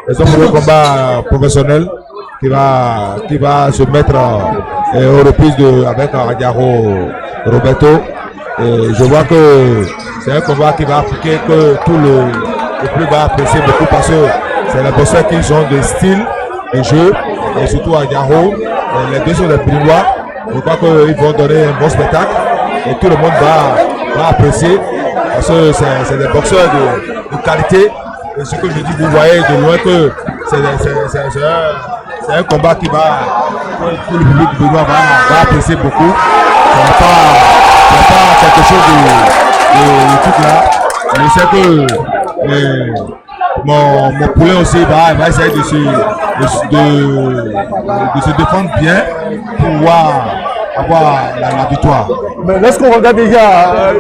C'est un premier combat professionnel qui va se mettre aux reprises avec Adiaro Roberto. Et je vois que c'est un combat qui va appliquer que tout le plus va apprécier beaucoup parce que c'est les boxeurs qui ont des styles de jeu et surtout Adiaro. Les deux sont des Brinois. Je crois qu'ils vont donner un bon spectacle et tout le monde va apprécier parce que c'est des boxeurs de qualité. Et ce que je dis, vous voyez de loin que c'est un combat qui va, tout le public Brinois va apprécier beaucoup. C'est pas quelque chose de tout là. Je sais que mon poulet aussi va essayer de se défendre bien pour pouvoir avoir la victoire. Mais lorsqu'on regarde déjà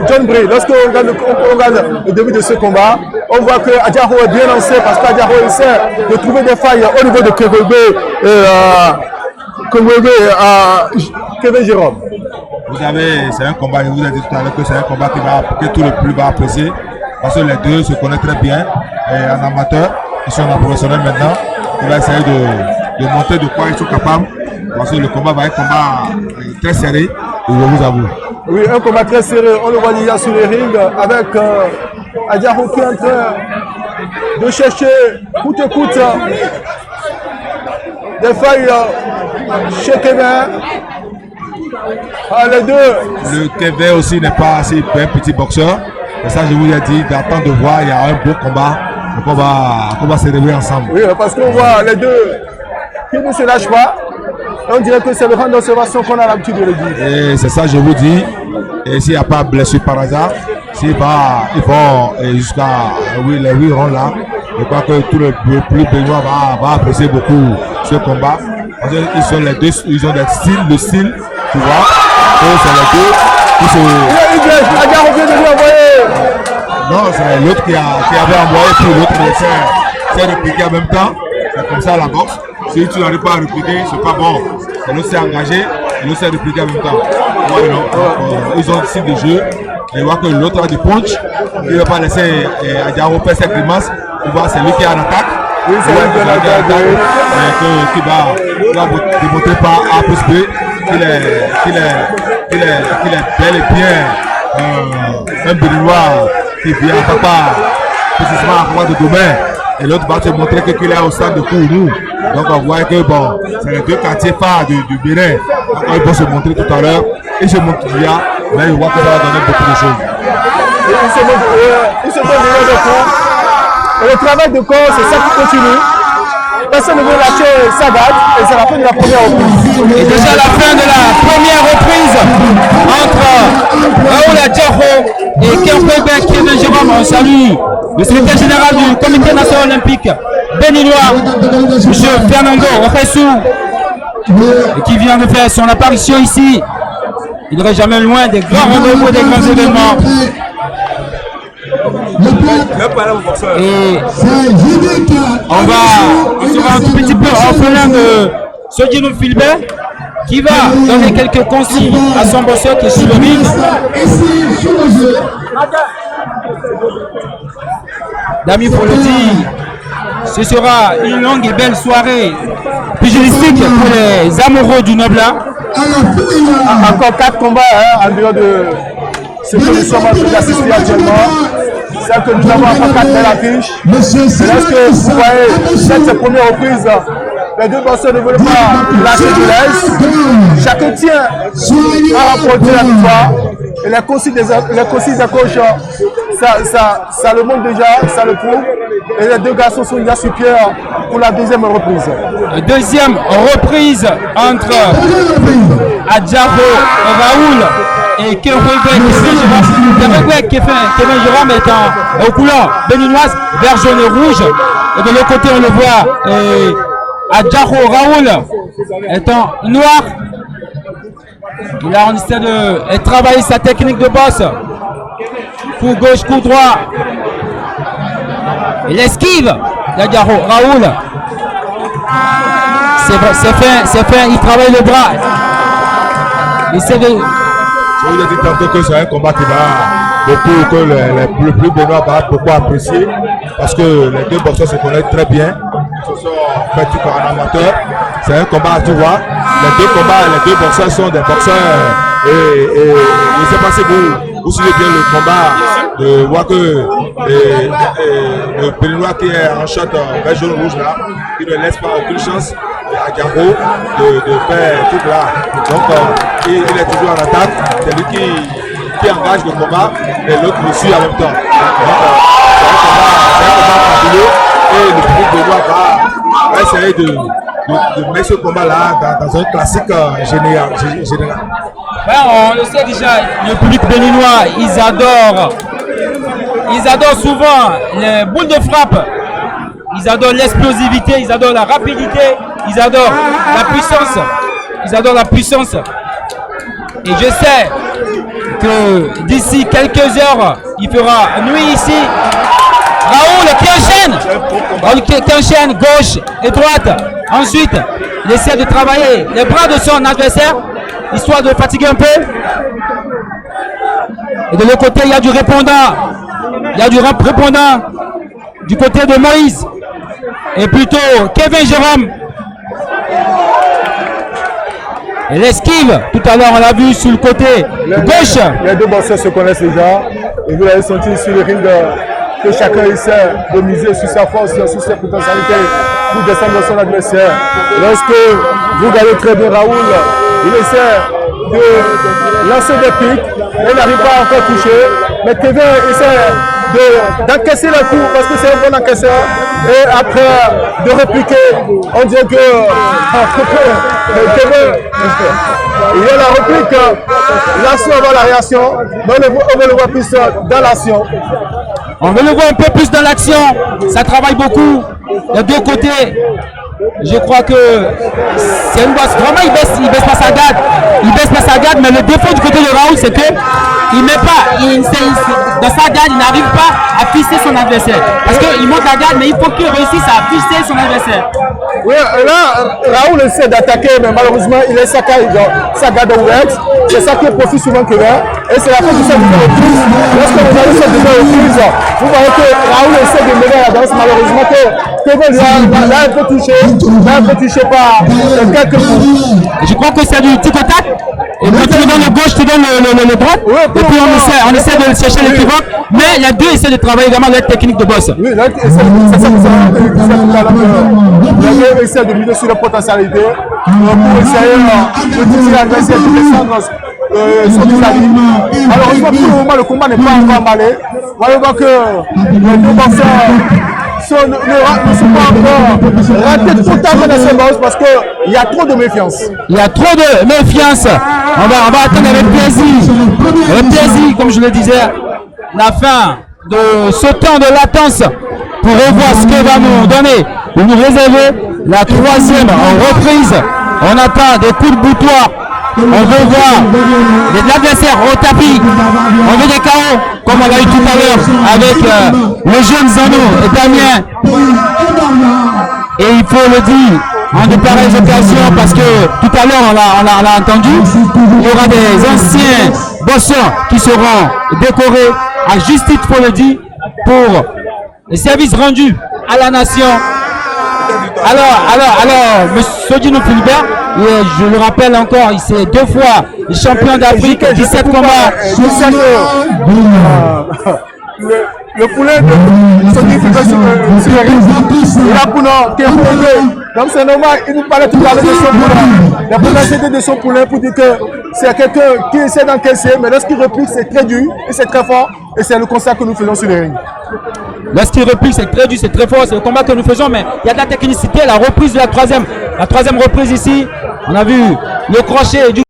John Bray, lorsqu'on regarde le début de ce combat, on voit que Adiaro est bien lancé parce qu'Adiaro essaie de trouver des failles au niveau de Kevin Jérôme. Vous savez, c'est un combat, je vous ai dit tout à l'heure que c'est un combat que tout le public va apprécier parce que les deux se connaissent très bien. Et en amateur, ils sont en professionnel maintenant. On va essayer de montrer de quoi ils sont capables parce que le combat va être un combat très serré, je vous avoue. Oui, un combat très serré. On le voit déjà sur les rings avec Adiaro qui est en train de chercher coûte que coûte des failles chez Kevin. Les deux. Le Kevin aussi n'est pas assez un petit boxeur. Et ça, je vous ai dit, d'attendre de voir, il y a un beau combat. Donc on va célébrer ensemble. Oui, parce qu'on voit les deux qui ne se lâchent pas. On dirait que c'est le rang d'observation qu'on a l'habitude de le dire. Et c'est ça, je vous dis. Et s'il n'y a pas blessure par hasard, ils vont jusqu'à les 8 ronds là. Je crois que tout le plus béninois va apprécier beaucoup ce combat. Parce qu'ils sont les deux, ils ont le style, tu vois. Et c'est les deux qui se. Adiaro vient de lui envoyer. Non, c'est l'autre qui avait envoyé, puis l'autre s'est répliqué en même temps. C'est comme ça la boxe. Si tu n'arrives pas à répliquer, c'est pas bon. Et l'autre s'est engagé, et l'autre s'est répliqué en même temps. Ouais, ils ont un style de jeu. Et on voit que l'autre a du punch. Il ne va pas laisser Adiaro faire cette grimace. Tu vois, c'est lui qui est en attaque. Oui, c'est lui qui est en attaque. Qui va démontrer par A plus B qu'il est bel et bien un Béninois qui vient pas précisément à pouvoir de domaine. Et l'autre va te montrer qu'il est au stade de Kourou. Donc on voit que bon, c'est les deux quartiers phares du Bénin. Donc ils vont se montrer tout à l'heure. Ils se montrent qu'il y a, mais ils voient que ça va donner beaucoup de choses. Ils se montrent de corps. Et le travail de corps, c'est ça qui continue. Personne ne veut lâcher sa date et c'est la fin de la première reprise. Et déjà la fin de la première reprise entre Raoul Adiaro et Kevin Jérôme. On salue le secrétaire général du comité national olympique béninois, M. Fernando Ressou, qui vient de faire son apparition ici. Il n'aurait jamais loin des grands rendez-vous, des grands événements. Et on sera un tout petit peu orphelin de Sodino Philbert qui va donner quelques consignes à son bosseur qui est sur le ring. D'amis, pour le dire, ce sera une longue et belle soirée pugilistique pour les amoureux du Nobla. Encore 4 combats en dehors de ce que nous sommes en train d'assister actuellement. C'est que nous avons encore 4 belles affiches. C'est là que vous voyez cette première reprise. Les deux boxeurs ne veulent pas lâcher du laisse. Chacun tient à remporter la victoire. Et les consignes des coachs, ça le montre déjà, ça le prouve. Et les deux garçons sont déjà sur pied pour la deuxième reprise. Deuxième reprise entre Adiaro Raoul et Kevin Jérôme est en couleur béninoise, vert, jaune et rouge. Et de l'autre côté, on le voit, Adiaro Raoul est en noir. Il a essayé de travailler sa technique de bosse. Coup gauche, coup droit. Il esquive d'Adiaro Raoul. C'est fait, il travaille le bras. Il essaie de... Je vous ai dit tantôt que c'est un combat qui va beaucoup, que le plus béninois va beaucoup apprécier parce que les deux boxeurs se connaissent très bien. se sont battus par un amateur. C'est un combat, tu vois. Les deux boxeurs sont des boxeurs. Et je ne sais pas si vous suivez bien le combat de voir que le Béninois qui est en shot vert jaune rouge là, qui ne laisse pas aucune chance à Diaro de faire tout là. Donc il est toujours en attaque. C'est lui qui engage le combat et l'autre le suit en même temps. Donc c'est un combat fabuleux et le public béninois va essayer de mettre ce combat-là dans un classique général. Ouais, on le sait déjà, le public béninois, ils adorent souvent les boules de frappe, ils adorent l'explosivité, ils adorent la rapidité, ils adorent la puissance. Et je sais que d'ici quelques heures, il fera nuit ici. Raoul qui enchaîne gauche et droite. Ensuite, il essaie de travailler les bras de son adversaire, histoire de fatiguer un peu. Et de l'autre côté, il y a du répondant. Du côté de Moïse. Et plutôt Kevin Jérôme. Et l'esquive, tout à l'heure, on l'a vu sur le côté gauche. Les deux boxeurs se connaissent déjà. Et vous l'avez senti sur le ring que chacun essaie de miser sur sa force, sur ses potentialités pour descendre son adversaire. Lorsque vous regardez très bien Raoul, il essaie de lancer des pics, mais il n'arrive pas à encore toucher. Mais Kevin essaie d'encaisser le coup parce que c'est un bon encaisseur. Et après de répliquer, on dirait que Kevin, il y a la réplique, l'action avant la réaction, mais on veut le voir plus dans l'action. On veut le voir un peu plus dans l'action, ça travaille beaucoup, des deux côtés. Je crois que c'est une bosse. Vraiment, il baisse pas sa garde, mais le défaut du côté de Raoul, c'est que il met pas, dans sa garde, il n'arrive pas à fixer son adversaire. Parce qu'il monte la garde, mais il faut qu'il réussisse à fixer son adversaire. Oui, là, Raoul essaie d'attaquer, mais malheureusement, il laisse sa garde ouverte. C'est ça qui profite souvent que là. Et c'est la fin de cette reprise. Lorsque vous avez cette reprise, vous voyez que Raoul essaie de mener la danse. Malheureusement, que Kevin l'a un peu touché par quelques coups. Je crois que c'est du tic-tac. Et quand tu donnes le gauche, tu donnes le droit. Oui, et puis on essaie de chercher l'équivoque. Mais les deux essaient de travailler vraiment leur technique de boss. Oui, c'est ça que ça essaie de miser sur la potentialité pour essayer de tirer l'adversaire de descendre son vis-à-vis. Malheureusement, pour le moment, le combat n'est pas encore emballé. On va voir que les deux boxeurs ne sont pas encore ratés totalement dans ce boss parce qu'il y a trop de méfiance. Il y a trop de méfiance. On va attendre avec plaisir. Avec plaisir, comme je le disais, la fin de ce temps de latence pour revoir ce que va nous donner, pour nous réserver la troisième reprise. On attend des coups de boutoir. On veut voir l'adversaire au tapis. On veut des KO, comme on l'a eu tout à l'heure avec le jeune Zano et Damien. Et il faut le dire en de pareilles occasions parce que tout à l'heure on l'a entendu, il y aura des anciens bosseurs qui seront décorés à juste titre, faut le dire, pour les services rendus à la nation. Alors, M. Dino Philibert, je le rappelle encore, il s'est 2 fois champion d'Afrique, 17 combats. Le poulet de Sodi Philibert sur les risques, il a pour qui est poulet. Donc c'est normal, il nous parlait tout à l'heure de son poulain. La potentialité de son poulain pour dire que c'est quelqu'un qui essaie d'encaisser, mais lorsqu'il réplique, c'est très dur et c'est très fort. Et c'est le constat que nous faisons sur les rings. Lorsqu'il réplique, c'est très dur, c'est très fort, c'est le combat que nous faisons, mais il y a de la technicité, la reprise de la troisième reprise ici. On a vu le crochet du